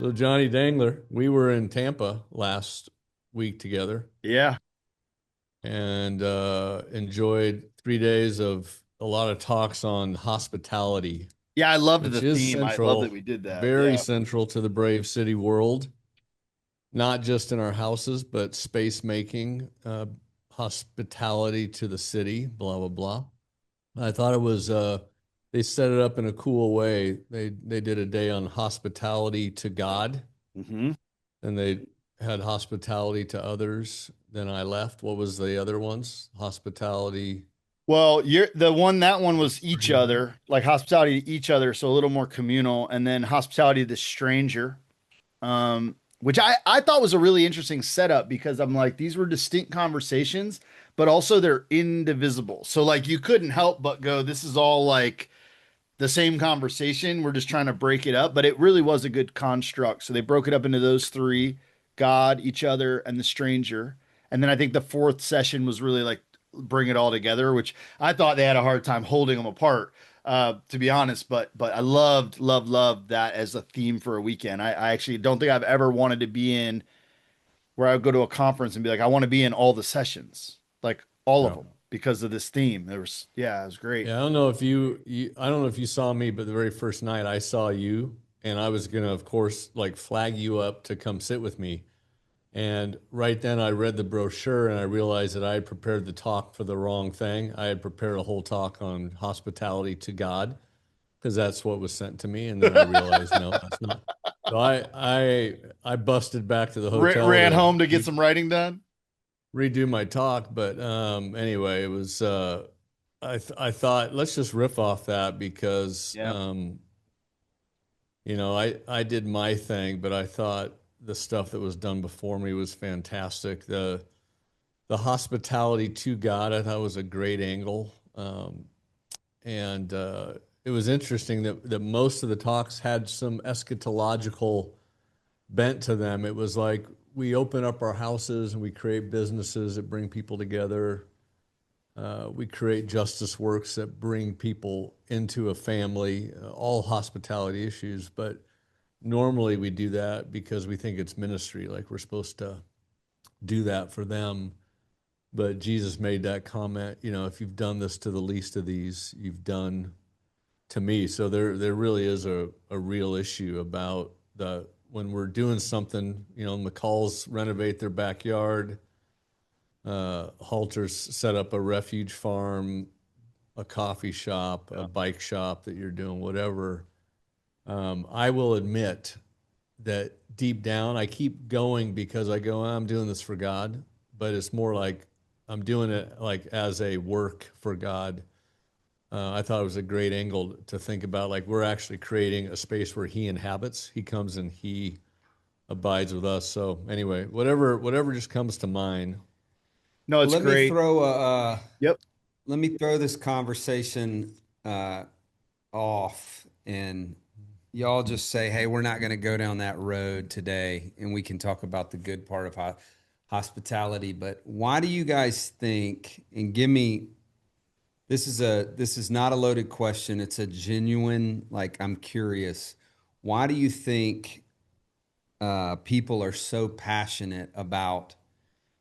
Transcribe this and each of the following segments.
So Johnny Dangler, we were in Tampa last week together Yeah. and enjoyed 3 days of a lot of talks on hospitality, Yeah, I loved which the is theme. I love that central, we did that. very Yeah. central to the Brave City world, not just in our houses, but space making, hospitality to the city, blah, blah, blah. I thought it was they set it up in a cool way. They did a day on hospitality to God, hmm and they had hospitality to others. Then I left. What was the other ones? Hospitality Well, you're the one that one was for each him. other, like hospitality to each other, so a little more communal, and then hospitality to the stranger. Which I thought was a really interesting setup because I'm like, these were distinct conversations, but also they're indivisible. So like you couldn't help but go, this is all like the same conversation. We're just trying to break it up, but it really was a good construct. So they broke it up into those three: God, each other, and the stranger. And then I think the fourth session was really like bring it all together, which I thought they had a hard time holding them apart, to be honest. But I loved that as a theme for a weekend. I actually don't think I've ever wanted to be in where I would go to a conference and be like, I want to be in all the sessions, like all of Yeah. them, because of this theme. There was, yeah, it was great. Yeah, I don't know if I don't know if you saw me, but the very first night I saw you, and I was gonna, of course, like flag you up to come sit with me. And right then I read the brochure and I realized that I had prepared the talk for the wrong thing. I had prepared a whole talk on hospitality to God because that's what was sent to me. And then I realized, no, that's not. So I busted back to the hotel Ran to home to get some writing done. redo my talk. But anyway, it was I thought let's just riff off that because Yeah. I did my thing, but I thought the stuff that was done before me was fantastic. The hospitality to God, I thought was a great angle. And it was interesting that most of the talks had some eschatological bent to them. It was like we open up our houses and we create businesses that bring people together. We create justice works that bring people into a family, all hospitality issues. But normally we do that because we think it's ministry, like we're supposed to do that for them. But Jesus made that comment, if you've done this to the least of these, you've done to me. So there really is a real issue about the when we're doing something, McCall's renovate their backyard, Halter's set up a refuge farm, a coffee shop, a Yeah. bike shop that you're doing, whatever. I will admit that deep down, I keep going because I go, I'm doing this for God, but it's more like I'm doing it like as a work for God. I thought it was a great angle to think about. Like we're actually creating a space where He inhabits. He comes and He abides with us. So anyway, whatever just comes to mind. No, Well, it's great. Yep. let me throw this conversation uh, off, and y'all just say, "Hey, we're not going to go down that road today," and we can talk about the good part of hospitality. But why do you guys think? And give me this is not a loaded question. It's a genuine, like I'm curious. Why do you think people are so passionate about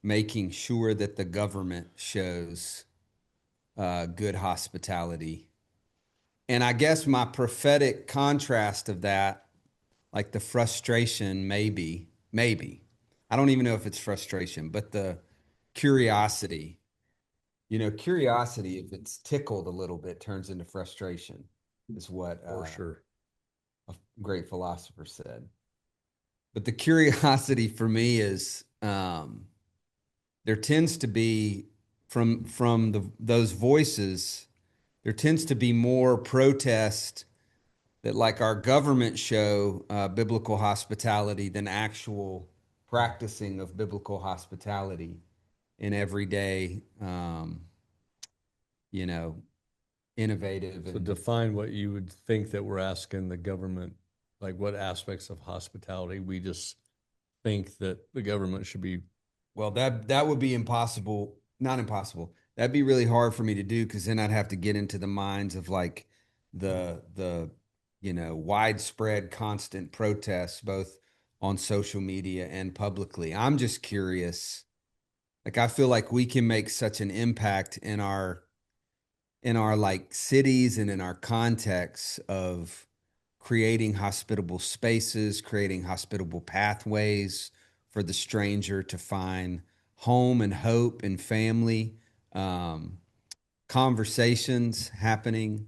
making sure that the government shows good hospitality? And I guess my prophetic contrast of that, like the frustration, maybe, I don't even know if it's frustration, but the curiosity, curiosity, if it's tickled a little bit, turns into frustration, is what For sure. a great philosopher said. But the curiosity for me is there tends to be from those voices, there tends to be more protest that like our government show biblical hospitality than actual practicing of biblical hospitality in everyday, you know, innovative So and define what you would think that we're asking the government, like what aspects of hospitality we just think that the government should be. well, that would be impossible, not impossible. That'd be really hard for me to do because then I'd have to get into the minds of like the widespread constant protests, both on social media and publicly. I'm just curious. Like I feel like we can make such an impact in our like cities and in our context of creating hospitable spaces, creating hospitable pathways for the stranger to find home and hope and family, um, conversations happening.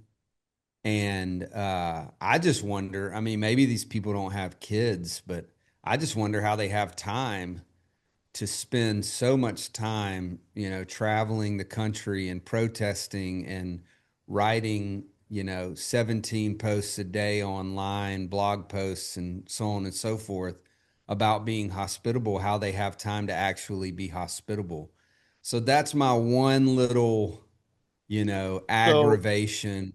And I just wonder, I mean, maybe these people don't have kids, but I just wonder how they have time to spend so much time, traveling the country and protesting and writing, 17 posts a day online, blog posts, and so on and so forth about being hospitable, how they have time to actually be hospitable. So that's my one little, So aggravation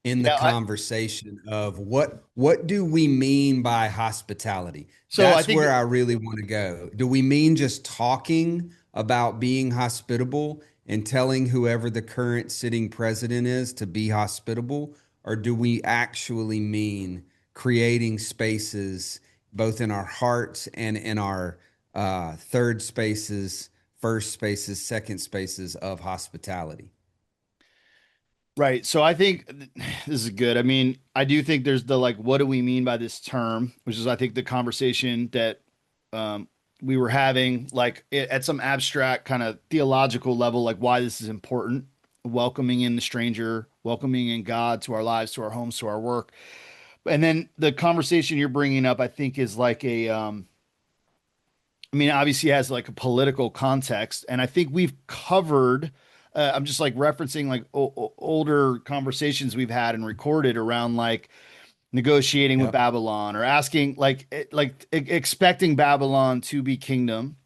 in the yeah, conversation of what do we mean by hospitality? I That's think where I really want to go. Do we mean just talking about being hospitable and telling whoever the current sitting president is to be hospitable, or do we actually mean creating spaces both in our hearts and in our third spaces, first spaces, second spaces of hospitality? right. So I think this is good. I mean, I do think there's the like, what do we mean by this term? Which is, I think, the conversation that um, we were having, like at some abstract kind of theological level, like why this is important, welcoming in the stranger, welcoming in God to our lives, to our homes, to our work. And then the conversation you're bringing up, I think, is like I mean, obviously has like a political context, and I think we've covered. I'm just like referencing like older conversations we've had and recorded around like negotiating with Yep. Babylon or asking expecting Babylon to be kingdom.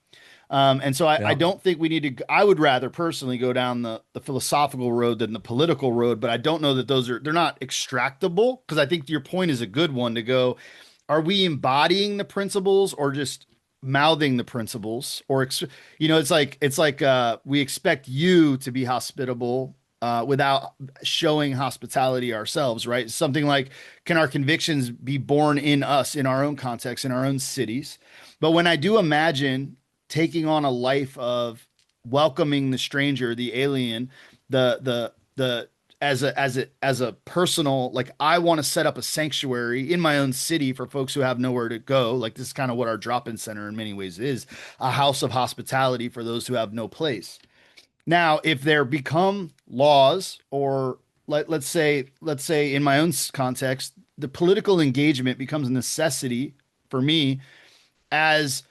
And so I Yep. don't think we need to. I would rather personally go down the philosophical road than the political road, but I don't know that they're not extractable because I think your point is a good one to go. Are we embodying the principles or just mouthing the principles it's like we expect you to be hospitable without showing hospitality ourselves, right? Something like, can our convictions be born in us, in our own context, in our own cities? But when I do imagine taking on a life of welcoming the stranger, the alien, the as a personal, like I want to set up a sanctuary in my own city for folks who have nowhere to go. Like this is kind of what our drop-in center in many ways is, a house of hospitality for those who have no place. Now, if there become laws or let's say in my own context, the political engagement becomes a necessity for me as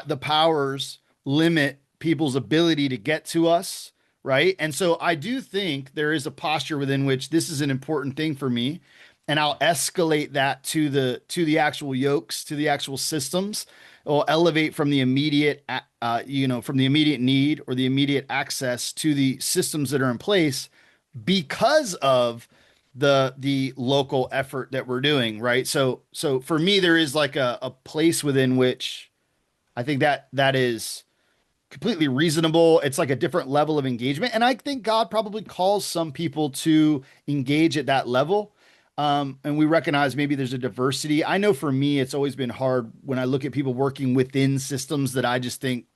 the powers limit people's ability to get to us, right? And so I do think there is a posture within which this is an important thing for me, and I'll escalate that to the actual yokes, to the actual systems, or elevate from the immediate, from the immediate need or the immediate access to the systems that are in place because of the local effort that we're doing, right? So for me there is like a place within which I think that is completely reasonable. It's like a different level of engagement, and I think God probably calls some people to engage at that level. And we recognize maybe there's a diversity. I know for me it's always been hard when I look at people working within systems that I just think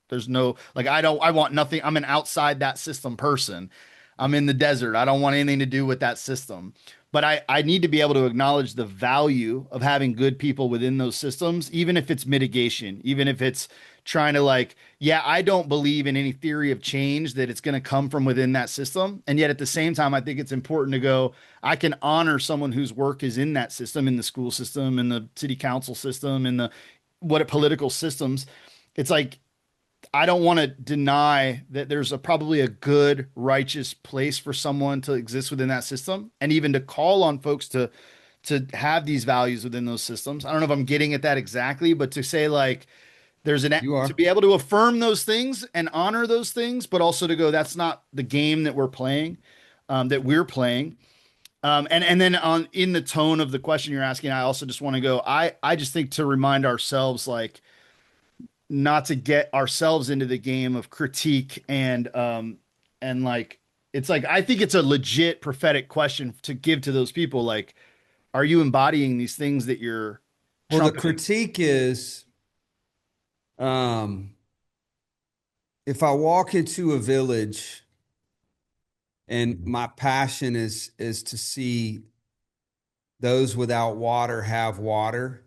there's no, like, I want nothing. I'm an outside that system person. I'm in the desert. I don't want anything to do with that system. But I need to be able to acknowledge the value of having good people within those systems, even if it's mitigation, even if it's trying to like, yeah, I don't believe in any theory of change that it's going to come from within that system. And yet at the same time, I think it's important to go, I can honor someone whose work is in that system, in the school system, in the city council system, in the what political systems. It's like I don't want to deny that there's probably a good, righteous place for someone to exist within that system, and even to call on folks to have these values within those systems. I don't know if I'm getting at that exactly, but to say like You to are. be able to affirm those things and honor those things, but also to go, that's not the game that we're playing, that we're playing. And then on in the tone of the question you're asking, I also just want to go, I just think to remind ourselves like not to get ourselves into the game of critique and like it's like I think it's a legit prophetic question to give to those people like, are you embodying these things that you're Well, the trumpeting. critique is, um, if I walk into a village and my passion is to see those without water have water,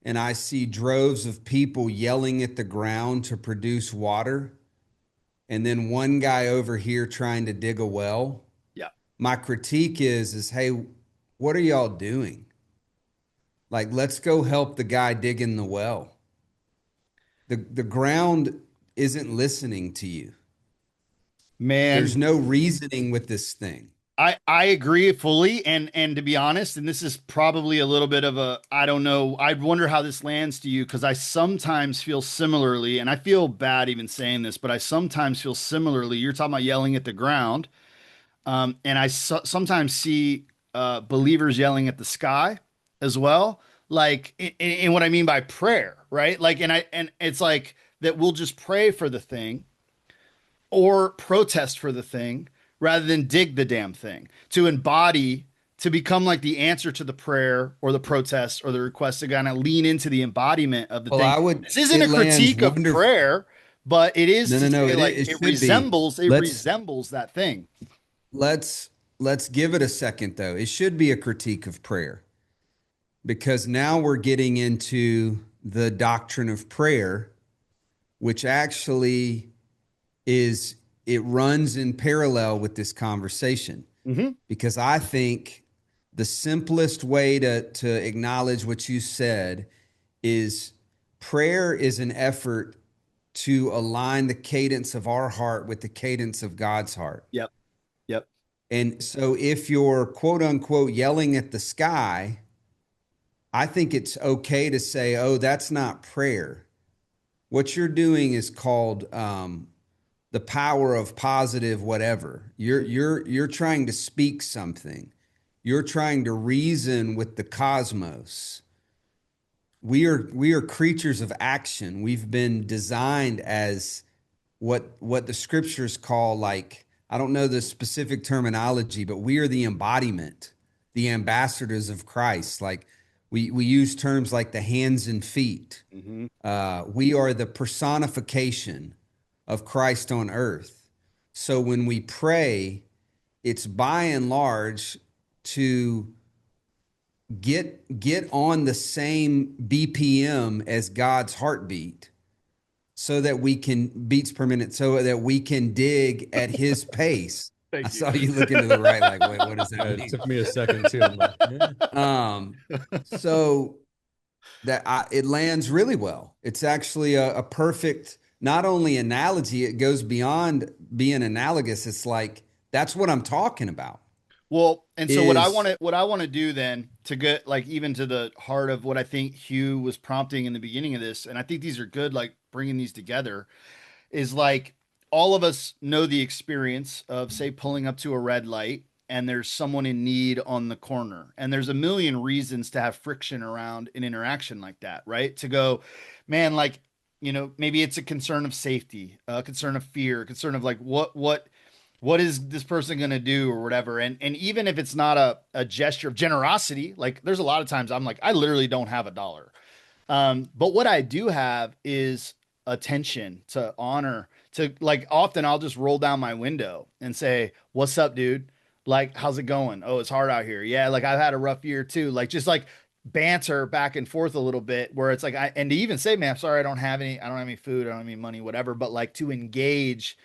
and I see droves of people yelling at the ground to produce water, and then one guy over here trying to dig a well, Yeah. my critique is hey, what are y'all doing? Like, let's go help the guy digging the well. The ground isn't listening to you. There's Man, no reasoning with this thing. I agree fully, and to be honest, and this is probably a little bit of a, I don't know, I'd wonder how this lands to you, because I sometimes feel similarly, and I feel bad even saying this, but I sometimes feel similarly. You're talking about yelling at the ground, and sometimes see believers yelling at the sky as well, like in what I mean by prayer, right? Like, and it's like that we'll just pray for the thing or protest for the thing rather than dig the damn thing, to embody, to become like the answer to the prayer or the protest or the request, to kind of lean into the embodiment of the Well, thing. I would, This isn't it a lands critique of wonderful. prayer, but it is No, to no, no. say like It it should be. Let's resembles that thing. let's let's give it a second though. It should be a critique of prayer because now we're getting into the doctrine of prayer, which actually is it runs in parallel with this conversation. Mm-hmm. Because I think the simplest way to acknowledge what you said is prayer is an effort to align the cadence of our heart with the cadence of God's heart. Yep. Yep. And so if you're quote unquote yelling at the sky, I think it's okay to say, oh, that's not prayer. What you're doing is called the power of positive whatever. You're trying to speak something. You're trying to reason with the cosmos. We are creatures of action. We've been designed as what the scriptures call, like, I don't know the specific terminology, but we are the embodiment, the ambassadors of Christ. Like we use terms like the hands and feet. Mm-hmm. We are the personification of Christ on earth. So when we pray, it's by and large to get on the same BPM as God's heartbeat so that we can beats per minute so that we can dig at his pace. I Thank you. saw you looking to the right like, wait, what does that It mean? took me a second too. I'm like, yeah. So it lands really well. It's actually a perfect, not only analogy, it goes beyond being analogous. It's like, that's what I'm talking about Well, and so is what I want to do then, to get like even to the heart of what I think Hugh was prompting in the beginning of this, and I think these are good, like bringing these together, is like all of us know the experience of, say, pulling up to a red light and there's someone in need on the corner. And there's a million reasons to have friction around an interaction like that, right? To go, man, like, maybe it's a concern of safety, a concern of fear, a concern of like what is this person going to do or whatever. And even if it's not a gesture of generosity, like there's a lot of times I'm like, I literally don't have a dollar. But what I do have is attention, to honor, to like often I'll just roll down my window and say, "What's up, dude? Like, how's it going? Oh, it's hard out here. Yeah, like I've had a rough year too." Like just like banter back and forth a little bit where it's like and to even say, "Man, I'm sorry, I don't have any food, I don't have any money, whatever," but like to engage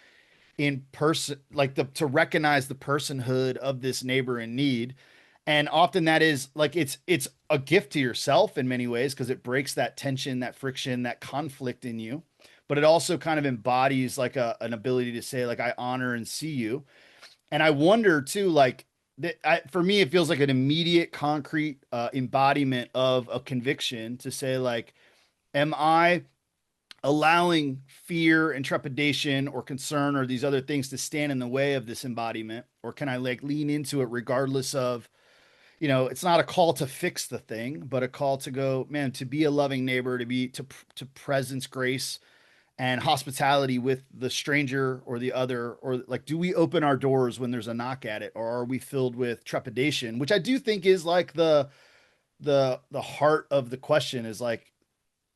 in person, like to recognize the personhood of this neighbor in need. And often that is like it's a gift to yourself in many ways, because it breaks that tension, that friction, that conflict in you. But it also kind of embodies like an ability to say like, I honor and see you. And I wonder too, like for me it feels like an immediate concrete embodiment of a conviction to say like, am I allowing fear and trepidation or concern or these other things to stand in the way of this embodiment? Or can I like lean into it regardless of, it's not a call to fix the thing, but a call to go, man, to be a loving neighbor, to presence, grace, and hospitality with the stranger or the other? Or like, do we open our doors when there's a knock at it, or are we filled with trepidation, which I do think is like the heart of the question is like,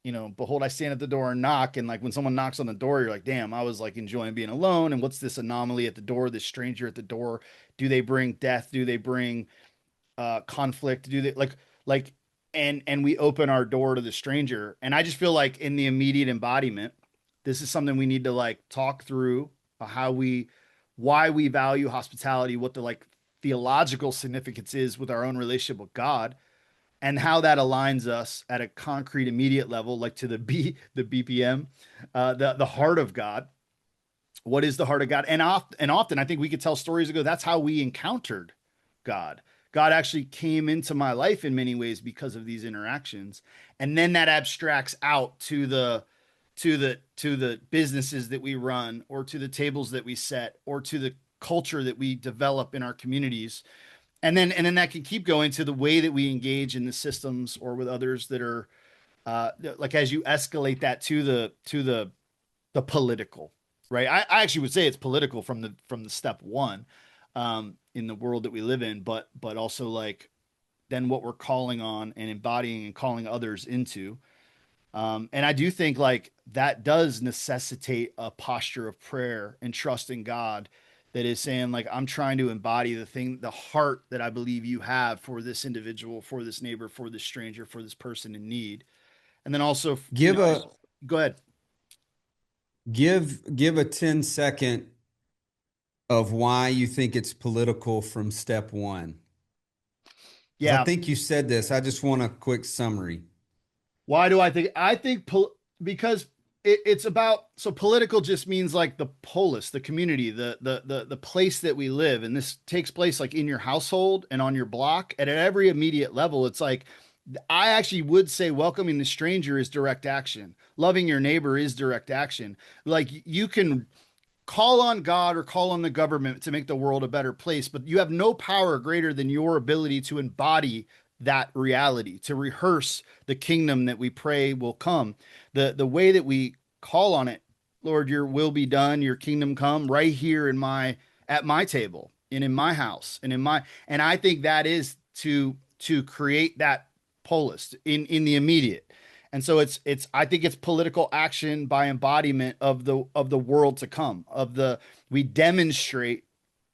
behold, I stand at the door and knock. And like when someone knocks on the door, you're like, damn, I was like enjoying being alone. And what's this anomaly at the door, this stranger at the door? Do they bring death? Do they bring conflict? Do they like and we open our door to the stranger. And I just feel like in the immediate embodiment, this is something we need to like talk through how we why we value hospitality, what the like theological significance is with our own relationship with God, and how that aligns us at a concrete immediate level, like to the BPM, the heart of God. What is the heart of God? And often I think we could tell stories ago that's how we encountered God. God actually came into my life in many ways because of these interactions, and then that abstracts out to the businesses that we run, or to the tables that we set, or to the culture that we develop in our communities, and then that can keep going to the way that we engage in the systems or with others that are like as you escalate that to the political, right? I actually would say it's political from the step one, in the world that we live in, but also like then what we're calling on and embodying and calling others into. And I do think like that does necessitate a posture of prayer and trust in God, that is saying like I'm trying to embody the heart that I believe you have for this individual, for this neighbor, for this stranger, for this person in need. And then also, Give a go ahead. give a 10-second of why you think it's political from step one. Because I Yeah. think you said this. I just want a quick summary. Why do I think because it's about, so political just means like the polis, the community, the place that we live, and this takes place like in your household and on your block, and at every immediate level. It's like I actually would say welcoming the stranger is direct action. Loving your neighbor is direct action. Like you can call on God or call on the government to make the world a better place, but you have no power greater than your ability to embody that reality, to rehearse the kingdom that we pray will come. The way that we call on it, Lord, your will be done, your kingdom come right here at my table and in my house and I think that is to create that polis in the immediate. And so it's I think it's political action by embodiment of the world to come. We demonstrate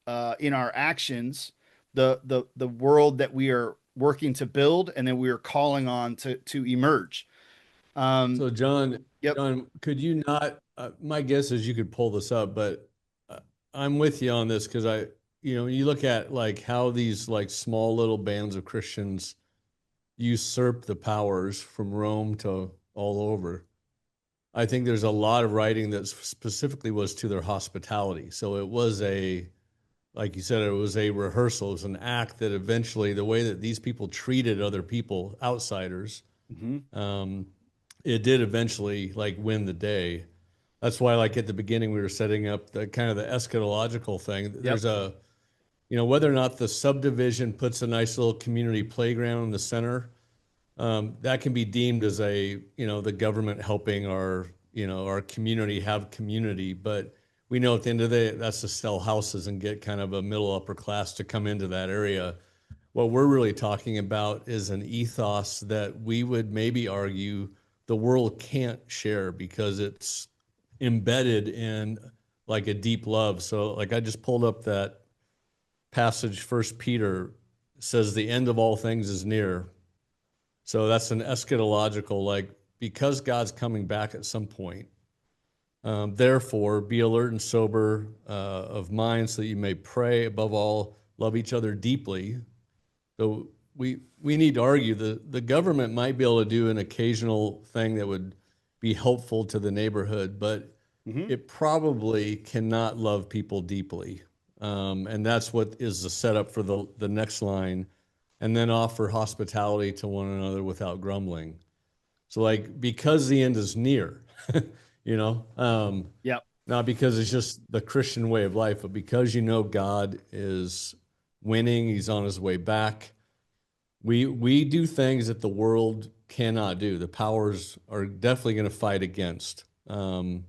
in our actions the world that we are working to build, and then we are calling on to emerge. Um, So John, yep. John, could you not? My guess is you could pull this up, but I'm with you on this because you look at like how these like small little bands of Christians usurp the powers from Rome to all over. I think there's a lot of writing that specifically was to their hospitality. So it was like you said, it was a rehearsal. It was an act that eventually, the way that these people treated other people, outsiders, Mm-hmm. um, it did eventually like win the day. That's why, like at the beginning, we were setting up the kind of the eschatological thing. Yep. There's whether or not the subdivision puts a nice little community playground in the center, that can be deemed as the government helping our community have community. But we know at the end of the day, that's to sell houses and get kind of a middle upper class to come into that area. What we're really talking about is an ethos that we would maybe argue the world can't share because it's embedded in like a deep love. So like I just pulled up that passage, First Peter says the end of all things is near. So that's an eschatological, like, because God's coming back at some point. Therefore, be alert and sober of mind so that you may pray. Above all, love each other deeply. So we need to argue the government might be able to do an occasional thing that would be helpful to the neighborhood, but Mm-hmm. it probably cannot love people deeply. And that's what is the setup for the next line. And then offer hospitality to one another without grumbling. So, like, because the end is near, you know, Yep. not because it's just the Christian way of life, but because God is winning, He's on His way back. We do things that the world cannot do. The powers are definitely going to fight against. And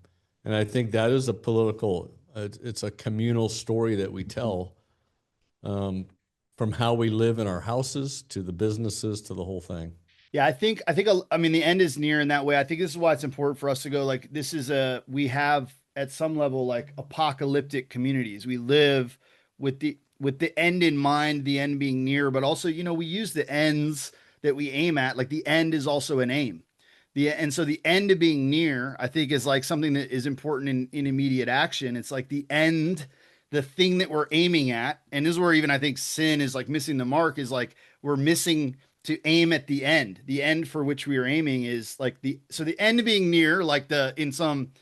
I think that is it's a communal story that we tell. Um, from how we live in our houses to the businesses to the whole thing. Yeah, I mean, the end is near in that way. I think this is why it's important for us to go like, this is we have at some level like apocalyptic communities. We live with the end in mind, the end being near, but also, we use the ends that we aim at. Like the end is also an aim. And so the end of being near, I think, is like something that is important in immediate action. It's like the end, the thing that we're aiming at. And this is where even I think sin is like missing the mark, is like we're missing to aim at the end. The end for which we are aiming is like the end being near, like in some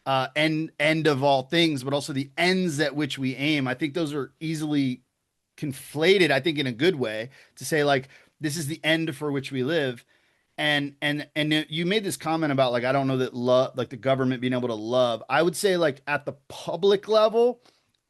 end of all things, but also the ends at which we aim. I think those are easily conflated, I think in a good way, to say like this is the end for which we live. And you made this comment about like, I don't know that love, like the government being able to love. I would say like at the public level,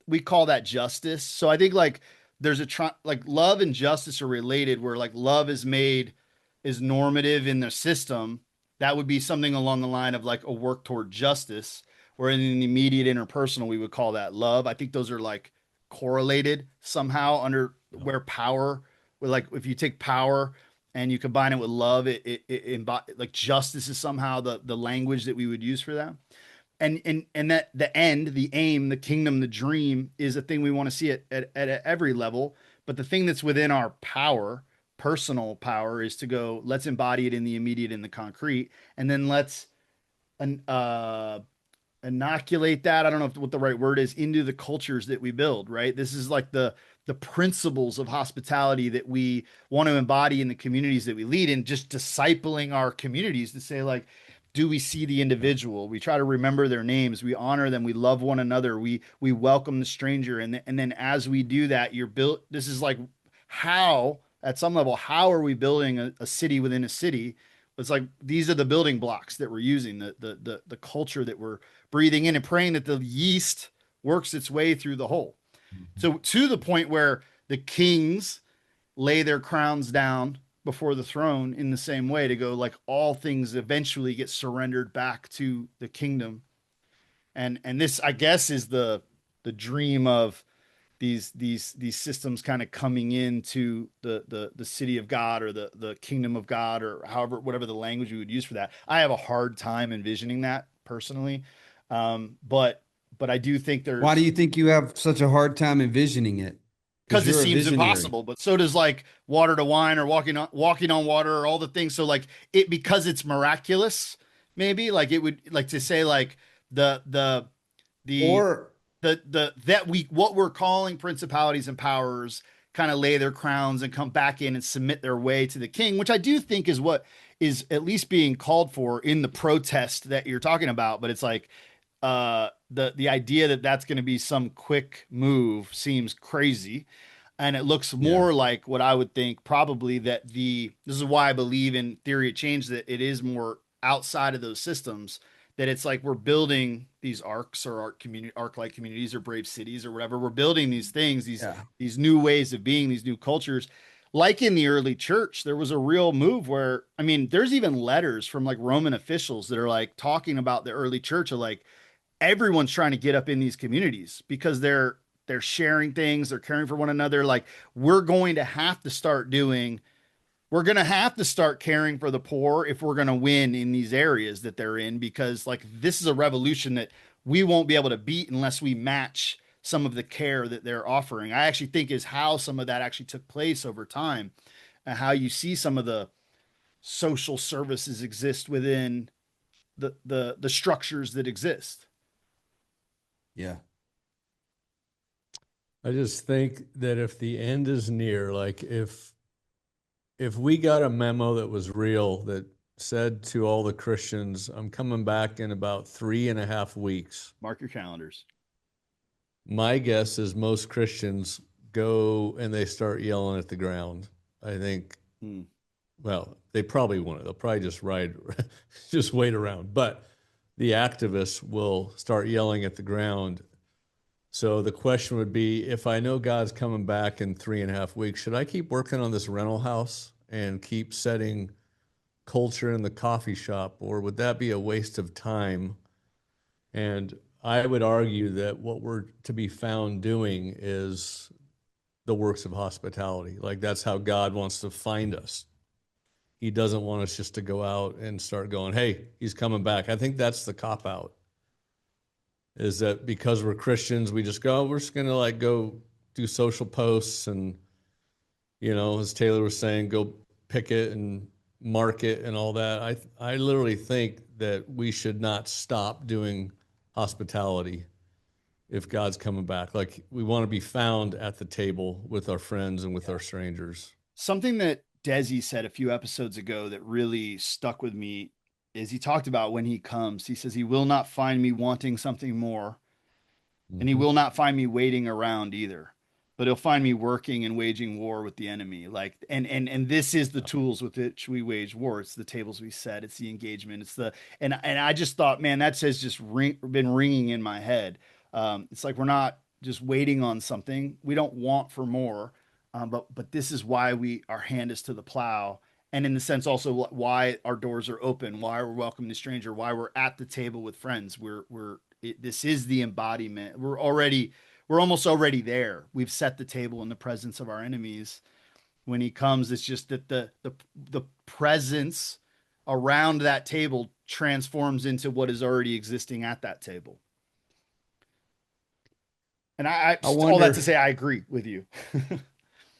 we call that justice. So I think like there's like love and justice are related, where like love is normative in the system. That would be something along the line of like a work toward justice, where in the immediate interpersonal, we would call that love. I think those are like correlated somehow under where power, with like if you take power and you combine it with love, like justice is somehow the language that we would use for that. And that the end, the aim, the kingdom, the dream is a thing we want to see at every level. But the thing that's within our power, personal power, is to go, let's embody it in the immediate, in the concrete, and then let's uh, inoculate that. I don't know what the right word is, into the cultures that we build, right? This is like the principles of hospitality that we want to embody in the communities that we lead in, just discipling our communities to say like, do we see the individual? We try to remember their names. We honor them. We love one another. We welcome the stranger. And then as we do that, you're built. This is like how, at some level, how are we building a city within a city? It's like these are the building blocks that we're using, the culture that we're breathing in, and praying that the yeast works its way through the whole. So to the point where the kings lay their crowns down before the throne in the same way, to go like all things eventually get surrendered back to the kingdom. And this, I guess, is the dream of these systems kind of coming into the city of God, or the kingdom of God, or however, whatever the language you would use for that. I have a hard time envisioning that personally. But I do think Why do there's, you think you have such a hard time envisioning it? Because because it you're a seems visionary. impossible, but so does like water to wine, or walking on water, or all the things. So like it, because it's miraculous, maybe like it would like to say like the the the Or the that we, what we're calling principalities and powers, kind of lay their crowns and come back in and submit their way to the king, which I do think is what is at least being called for in the protest that you're talking about. But it's like the idea that that's going to be some quick move seems crazy. And it looks yeah, more like what I would think probably, that this is why I believe in theory of change, that it is more outside of those systems, that it's like we're building these arcs, or arc-like communities, or brave cities, or whatever. We're building these things, yeah, these new ways of being, these new cultures. Like in the early church, there was a real move where, I mean, there's even letters from like Roman officials that are like talking about the early church, of like everyone's trying to get up in these communities because they're sharing things, they're caring for one another. Like we're going to have to start doing, we're going to have to start caring for the poor if we're going to win in these areas that they're in, because like this is a revolution that we won't be able to beat unless we match some of the care that they're offering. I actually think is how some of that actually took place over time, and how you see some of the social services exist within the structures that exist. yeah. I just think that if the end is near, like if we got a memo that was real that said to all the Christians, I'm coming back in about 3.5 weeks, Mark your calendars. my guess is most Christians go and they start yelling at the ground. I think, Hmm. well, they probably won't. They'll probably just just wait around. But the activists will start yelling at the ground. So the question would be, if I know God's coming back in 3.5 weeks, should I keep working on this rental house and keep setting culture in the coffee shop, or would that be a waste of time? And I would argue that what we're to be found doing is the works of hospitality. Like that's how God wants to find us. He doesn't want us just to go out and start going, hey, he's coming back. I think that's the cop out, is that because we're Christians, we just go, we're just going to like go do social posts and, as Taylor was saying, go picket and market and all that. I literally think that we should not stop doing hospitality if God's coming back. Like we want to be found at the table with our friends and with our strangers. Something that Desi said a few episodes ago that really stuck with me is he talked about when he comes, he says, he will not find me wanting something more, and he Mm-hmm. will not find me waiting around either, but he'll find me working and waging war with the enemy. Like, and this is the tools with which we wage war. It's the tables we set. It's the engagement. It's the, and I just thought, man, that says just been ringing in my head. It's like, we're not just waiting on something. We don't want for more. But this is why our hand is to the plow. And in the sense also why our doors are open, why we're welcoming the stranger, why we're at the table with friends. This is the embodiment. We're almost already there. We've set the table in the presence of our enemies. When he comes, it's just that the presence around that table transforms into what is already existing at that table. And I all that wonder, to say, I agree with you.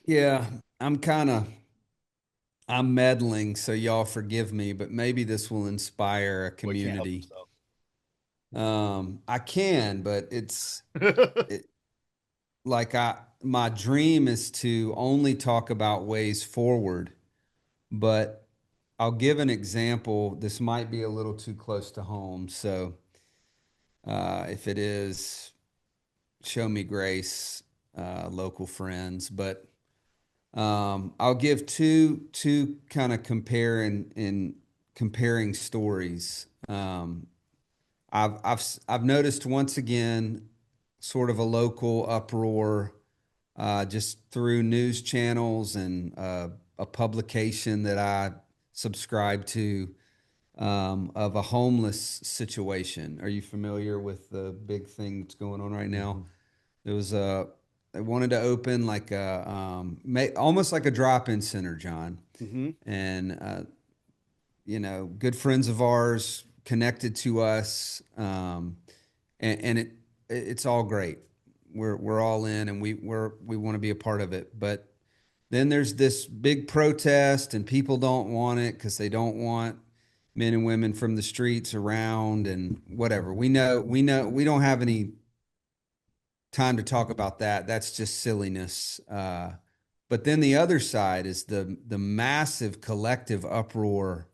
yeah, I'm kind of I'm meddling, so y'all forgive me, but maybe this will inspire a Boy, can't help community. I can, but himself. it, like my dream is to only talk about ways forward, but I'll give an example. This might be a little too close to home, so if it is, show me grace, local friends. But I'll give two kind of comparing stories. I've noticed once again sort of a local uproar just through news channels and a publication that I subscribe to of a homeless situation. Are you familiar with the big thing that's going on right now? Mm-hmm. There was they wanted to open like almost like a drop-in center, John, Mm-hmm. and good friends of ours connected to us, and it's all great. We're all in, and we want to be a part of it. But then there's this big protest, and people don't want it because they don't want men and women from the streets around, and whatever. We know we don't have any time to talk about that. That's just silliness. But then the other side is the massive collective uproar,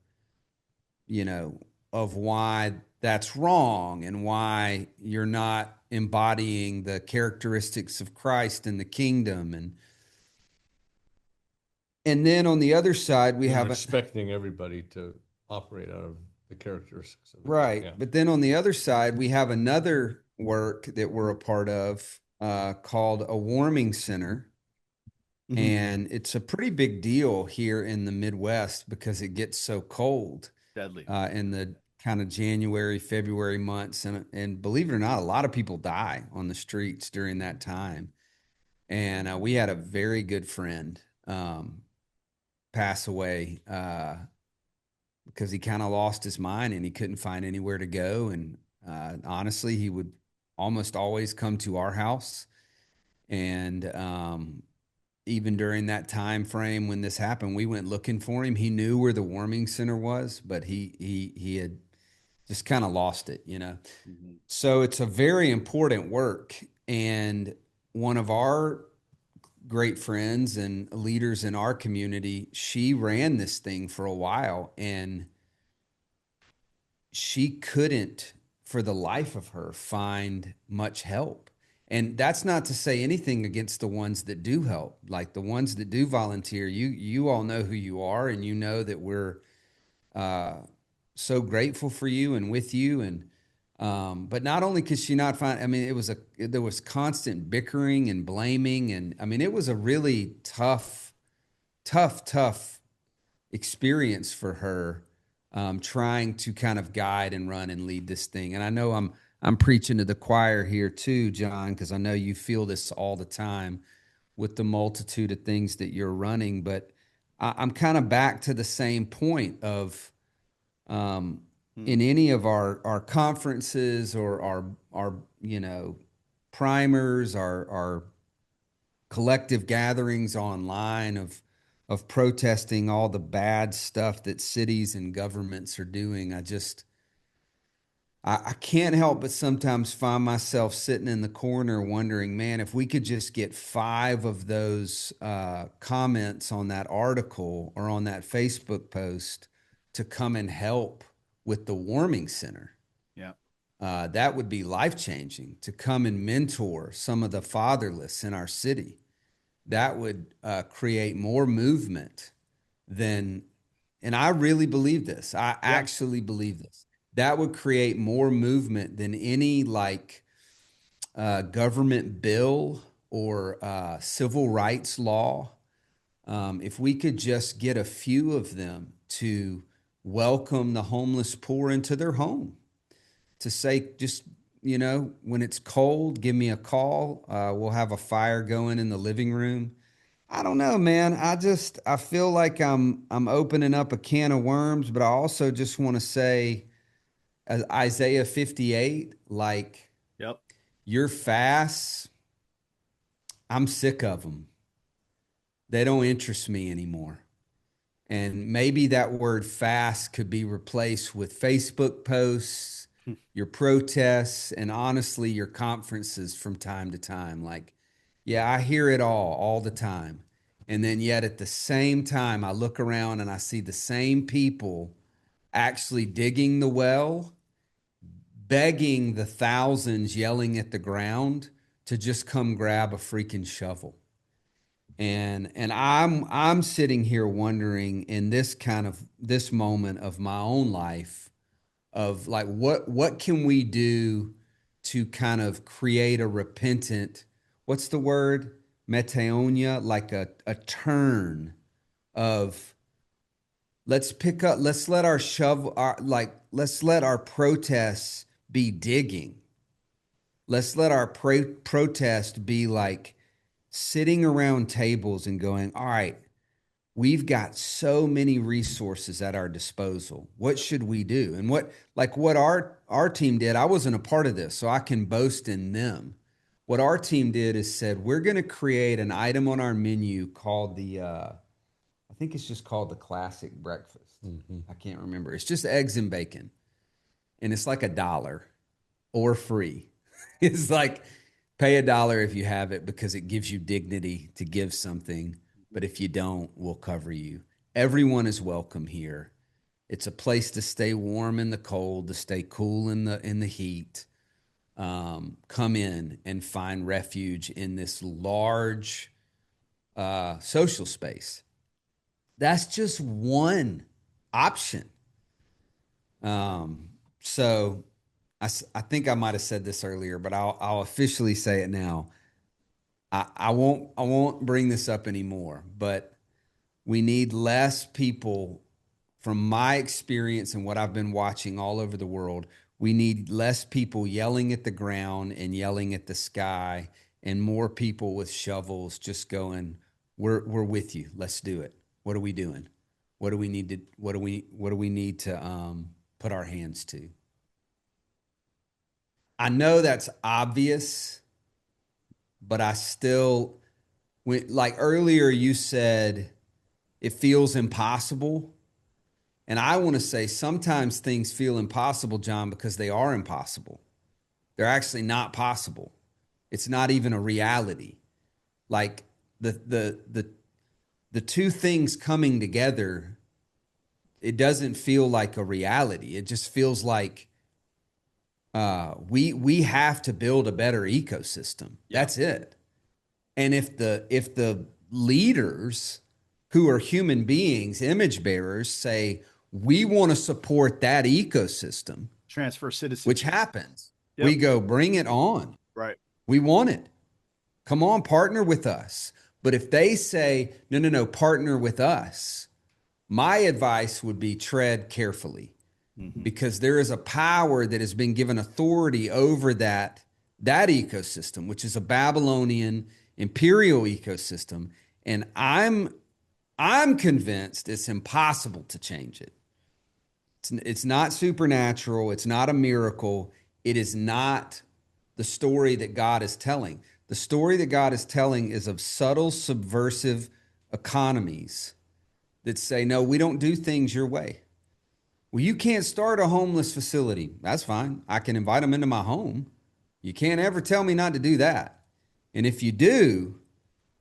you know, of why that's wrong and why you're not embodying the characteristics of Christ and the kingdom. And then on the other side, we And have we're expecting everybody to operate out of the characteristics of it. right. Yeah. But then on the other side, we have another work that we're a part of called a warming center. Mm-hmm. And it's a pretty big deal here in the Midwest because it gets so cold Deadly. in the kind of January, February months. And believe it or not, a lot of people die on the streets during that time. And we had a very good friend pass away because he kind of lost his mind and he couldn't find anywhere to go. And honestly, he would almost always come to our house. And even during that time frame when this happened, we went looking for him. He knew where the warming center was, but he had just kind of lost it, you know. Mm-hmm. So it's a very important work. And one of our great friends and leaders in our community, she ran this thing for a while and she couldn't, for the life of her, find much help. And that's not to say anything against the ones that do help, like the ones that do volunteer. You all know who you are, and you know that we're uh, so grateful for you and with you. And but not only could she not find, I mean, there was constant bickering and blaming, and I mean, it was a really tough experience for her, trying to kind of guide and run and lead this thing. And I know I'm preaching to the choir here too, John, because I know you feel this all the time. with the multitude of things that you're running. But I'm kind of back to the same point of in any of our conferences or our primers, our collective gatherings online of protesting all the bad stuff that cities and governments are doing. I can't help but sometimes find myself sitting in the corner wondering, man, if we could just get 5 of those comments on that article or on that Facebook post to come and help with the warming center. Yeah. That would be life-changing, to come and mentor some of the fatherless in our city. That would create more movement than, and I really believe this. I actually believe this. That would create more movement than any government bill or civil rights law. If we could just get a few of them to welcome the homeless poor into their home, to say, just, when it's cold, give me a call. We'll have a fire going in the living room. I don't know, man. I feel like I'm opening up a can of worms, but I also just want to say, as Isaiah 58, like, Yep. your fasts, I'm sick of them. They don't interest me anymore. And maybe that word fast could be replaced with Facebook posts, your protests, and honestly, your conferences from time to time. Like, yeah, I hear it all the time. And then yet at the same time, I look around and I see the same people actually digging the well, begging the thousands yelling at the ground to just come grab a freaking shovel. And I'm sitting here wondering, in this moment of my own life, of like, what can we do to kind of create a repentant, what's the word? Metaonia, like a turn of, let's let our shovel, let's let our protests be digging. Let's let our protest be like sitting around tables and going, all right, we've got so many resources at our disposal. What should we do? And what our team did, I wasn't a part of this, so I can boast in them. What our team did is said, we're going to create an item on our menu called I think it's just called the classic breakfast. I can't remember. It's just eggs and bacon. And it's like $1 or free. It's like, pay $1 if you have it, because it gives you dignity to give something. But if you don't, we'll cover you. Everyone is welcome here. It's a place to stay warm in the cold, to stay cool in the heat. Come in and find refuge in this large social space. That's just one option. So I think I might have said this earlier, but I'll officially say it now. I won't bring this up anymore, but we need less people. From my experience and what I've been watching all over the world, we need less people yelling at the ground and yelling at the sky, and more people with shovels just going, we're with you. Let's do it. What are we doing? What do we need to put our hands to? I know that's obvious, but I still, like earlier you said, it feels impossible. And I want to say sometimes things feel impossible, John, because they are impossible. They're actually not possible. It's not even a reality. Like the two things coming together, it doesn't feel like a reality. It just feels like we have to build a better ecosystem. Yeah. That's it. And if the leaders who are human beings, image bearers, say, we want to support that ecosystem, transfer citizenship, which happens. Yep. We go, bring it on. Right. We want it. Come on, partner with us. But if they say, no, partner with us, my advice would be tread carefully, because there is a power that has been given authority over that ecosystem, which is a Babylonian imperial ecosystem, and I'm convinced it's impossible to change it. It's not supernatural. It's not a miracle. It is not the story that God is telling. The story that God is telling is of subtle, subversive economies that say, no, we don't do things your way. Well, you can't start a homeless facility. That's fine. I can invite them into my home. You can't ever tell me not to do that. And if you do,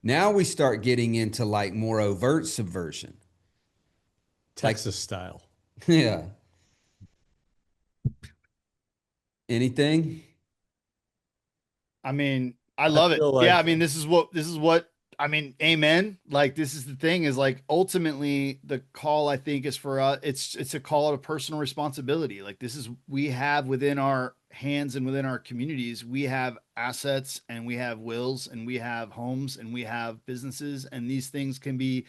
now we start getting into like more overt subversion. Like, Texas style. yeah. Anything? I mean, I I love it. feel Yeah, I like mean, this is what I mean, amen. Like this is the thing is like ultimately the call I think is for us it's a call to personal responsibility. Like this is we have within our hands and within our communities, we have assets and we have wills and we have homes and we have businesses and these things can be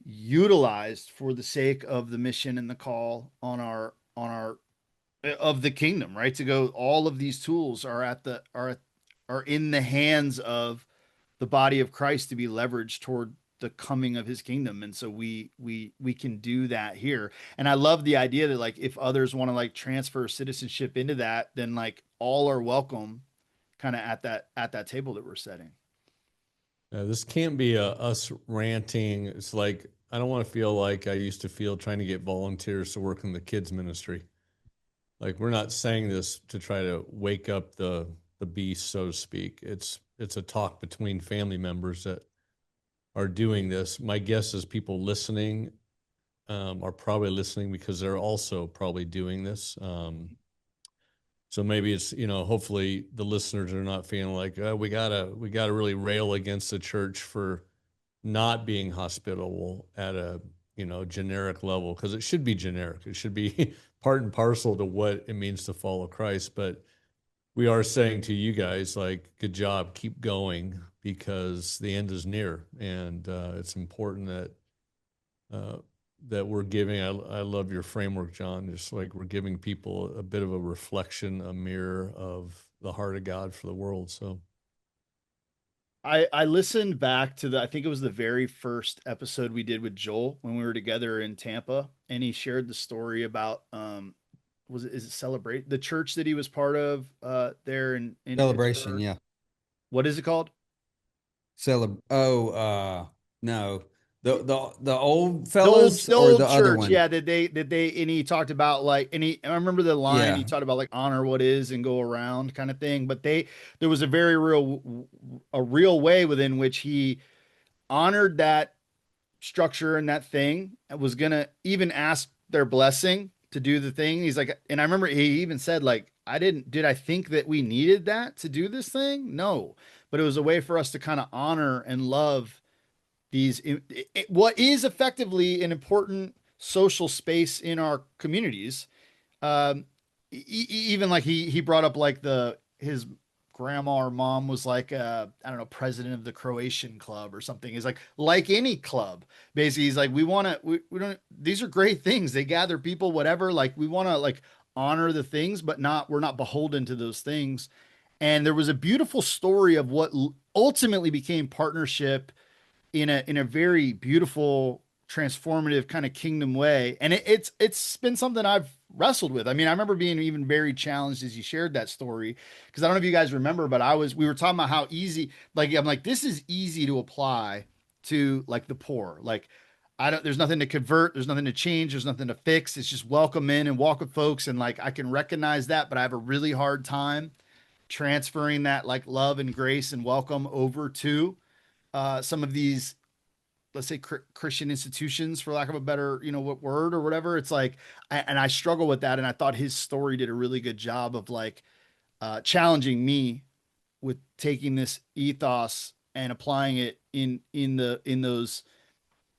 utilized for the sake of the mission and the call on our of the kingdom, right? To go, all of these tools are are in the hands of the body of Christ to be leveraged toward the coming of his kingdom. And so we can do that here. And I love the idea that like if others want to like transfer citizenship into that, then like all are welcome kind of at that table that we're setting. this can't be us ranting. It's like I don't want to feel like I used to feel trying to get volunteers to work in the kids ministry. Like we're not saying this to try to wake up the beast, so to speak. It's a talk between family members that are doing this. My guess is people listening are probably listening because they're also probably doing this. So maybe it's hopefully the listeners are not feeling like we gotta really rail against the church for not being hospitable at a generic level because it should be generic. It should be part and parcel to what it means to follow Christ. But we are saying to you guys, like, good job, keep going because the end is near, and it's important uh, that we're giving. I love your framework, John. Just like we're giving people a bit of a reflection, a mirror of the heart of God for the world. So I listened back to I think it was the very first episode we did with Joel when we were together in Tampa, and he shared the story about was it is it Celebrate, the church that he was part of there in Celebration, Pittsburgh. yeah. What is it called? No. The old The old fellas the or old the other church. one? Yeah, that they and he talked about like, and he I remember the line, he Yeah. talked about like honor what is and go around kind of thing. But there was a very real way within which he honored that structure and that thing, and was gonna even ask their blessing to do the thing. He's like, and I remember he even said, like, did I think that we needed that to do this thing? No. But it was a way for us to kind of honor and love these what is effectively an important social space in our communities. Even like he brought up like the his grandma or mom was like I don't know, president of the Croatian club or something. He's like any club. Basically, he's like, we don't, these are great things. They gather people, whatever. Like we want to like honor the things, but not we're not beholden to those things. And there was a beautiful story of what ultimately became partnership in a very beautiful, transformative kind of kingdom way. And it's been something I've wrestled with. I mean, I remember being even very challenged as you shared that story, because I don't know if you guys remember, but we were talking about how easy, like I'm like, this is easy to apply to like the poor. Like I don't, there's nothing to convert, there's nothing to change, there's nothing to fix. It's just welcome in and walk with folks. And like I can recognize that, but I have a really hard time transferring that like love and grace and welcome over to some of these, let's say, Christian institutions, for lack of a better what word or whatever. It's like and I struggle with that, and I thought his story did a really good job of like challenging me with taking this ethos and applying it in those,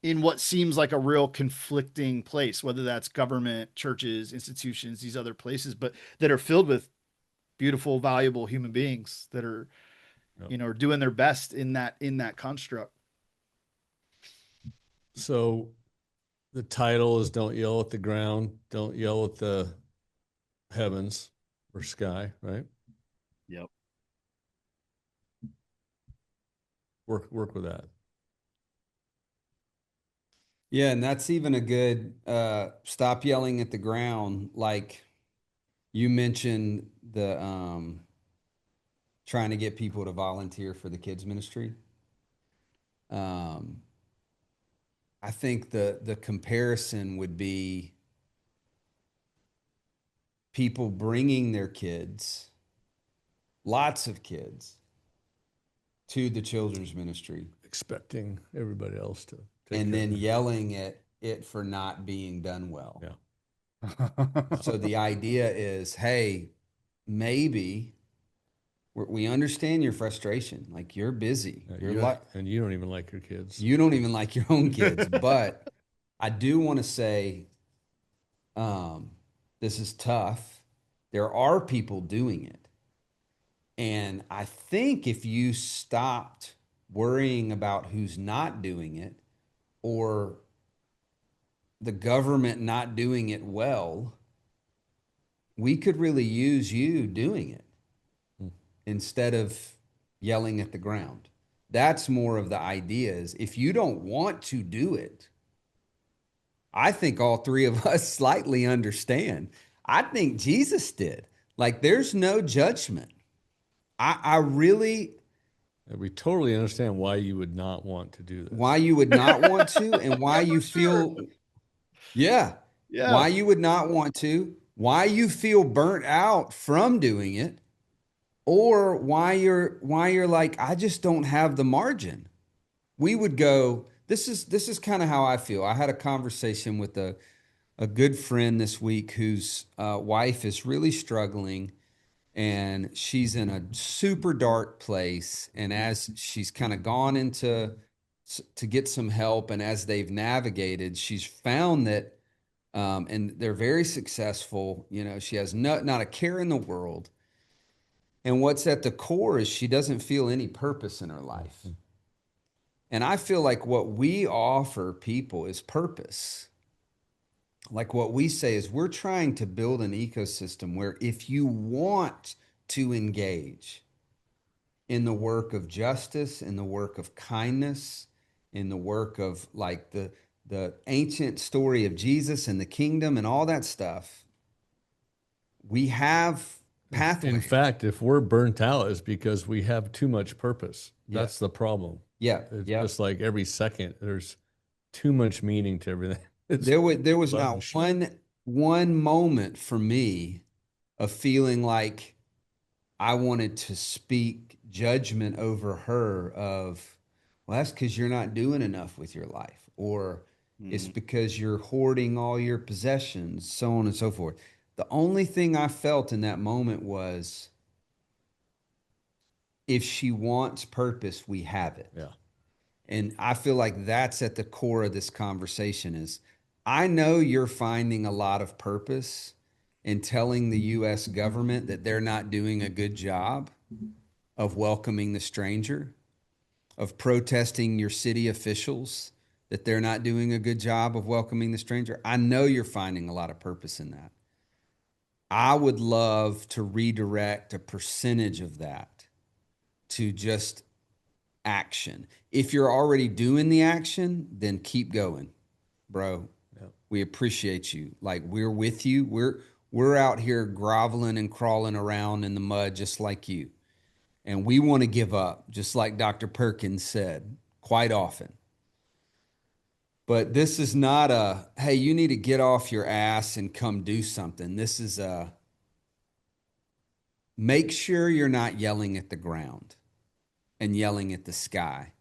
in what seems like a real conflicting place, whether that's government, churches, institutions, these other places, but that are filled with beautiful, valuable human beings that are yeah. are doing their best in that construct. So the title is "Don't Yell at the Ground, Don't Yell at the Heavens or Sky," right? Yep. work with that. Yeah, and that's even a good stop yelling at the ground. Like you mentioned the trying to get people to volunteer for the kids ministry. Um, I think the comparison would be people bringing their kids, lots of kids, to the children's ministry, Expecting everybody else to take and care then of it. yelling at it for not being done well. Yeah. So the idea is, hey, maybe we understand your frustration. Like you're busy. You're like And you don't even like your kids. you don't even like your own kids. But I do want to say, um, this is tough. There are people doing it. And I think if you stopped worrying about who's not doing it or the government not doing it well, we could really use you doing it Hmm. instead of yelling at the ground. That's more of the idea is if you don't want to do it, I think all three of us slightly understand. I think Jesus did. Like there's no judgment. I really And we totally understand why you would not want to do this. why you would not want to and why Yeah, you for sure. feel yeah, Yeah. why you would not want to, why you feel burnt out from doing it, or why you're like I just don't have the margin. We would go this is kind of how I feel. I had a conversation with a good friend this week whose wife is really struggling and she's in a super dark place. And as she's kind of gone into to get some help, and as they've navigated, she's found that, and they're very successful. You know, she has not a care in the world. And what's at the core is she doesn't feel any purpose in her life. And I feel like what we offer people is purpose. Like what we say is we're trying to build an ecosystem where if you want to engage in the work of justice, in the work of kindness, in the work of like the ancient story of Jesus and the kingdom and all that stuff, we have In pathways. fact, if we're burnt out, it's because we have too much purpose. Yeah. That's the problem. Yeah, It's yeah. just like every second, there's too much meaning to everything. It's There was not bunch. one moment for me of feeling like I wanted to speak judgment over her of, well, that's because you're not doing enough with your life, or it's Mm. because you're hoarding all your possessions, so on and so forth. The only thing I felt in that moment was if she wants purpose, we have it. Yeah. And I feel like that's at the core of this conversation is I know you're finding a lot of purpose in telling the US government that they're not doing a good job of welcoming the stranger, of protesting your city officials that they're not doing a good job of welcoming the stranger. I know you're finding a lot of purpose in that. I would love to redirect a percentage of that to just action. If you're already doing the action, then keep going, bro. Yeah. We appreciate you. Like we're with you. We're out here groveling and crawling around in the mud just like you. And we want to give up, just like Dr. Perkins said quite often. But this is not a, hey, you need to get off your ass and come do something. This is a, make sure you're not yelling at the ground and yelling at the sky.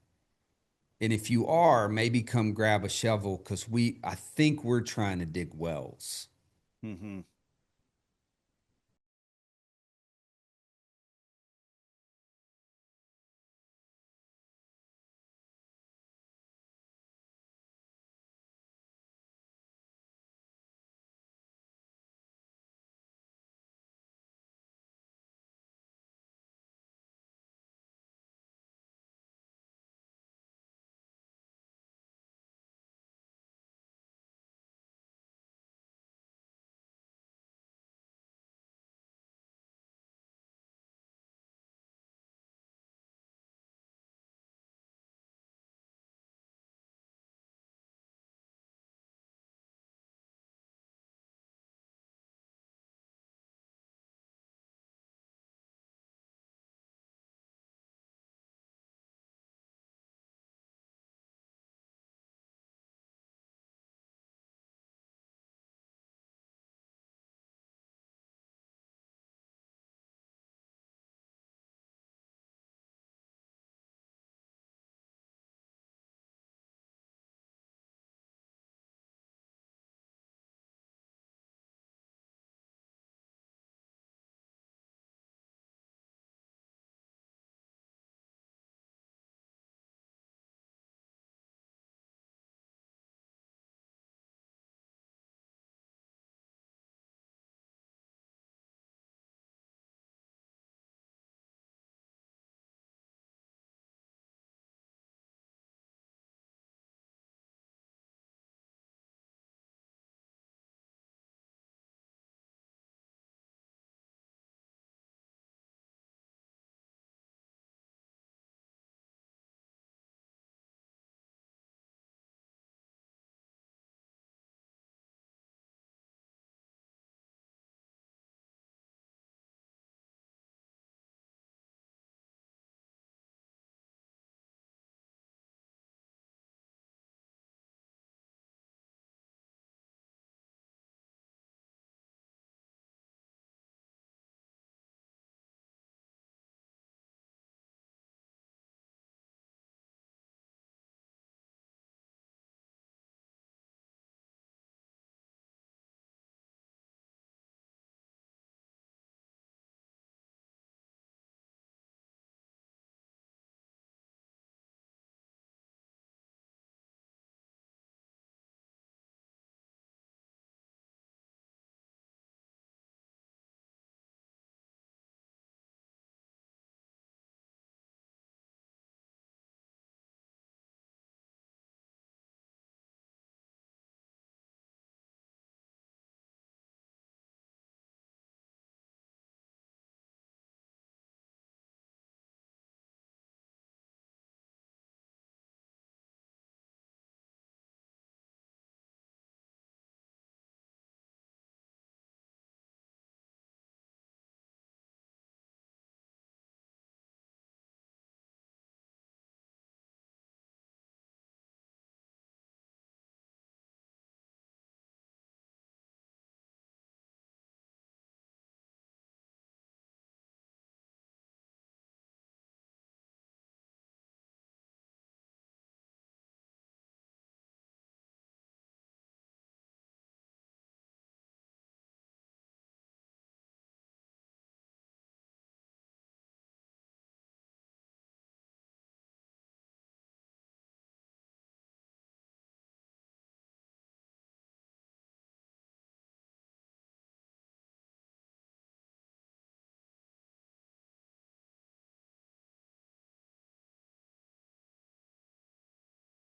And if you are, maybe come grab a shovel because I think we're trying to dig wells. Mhm.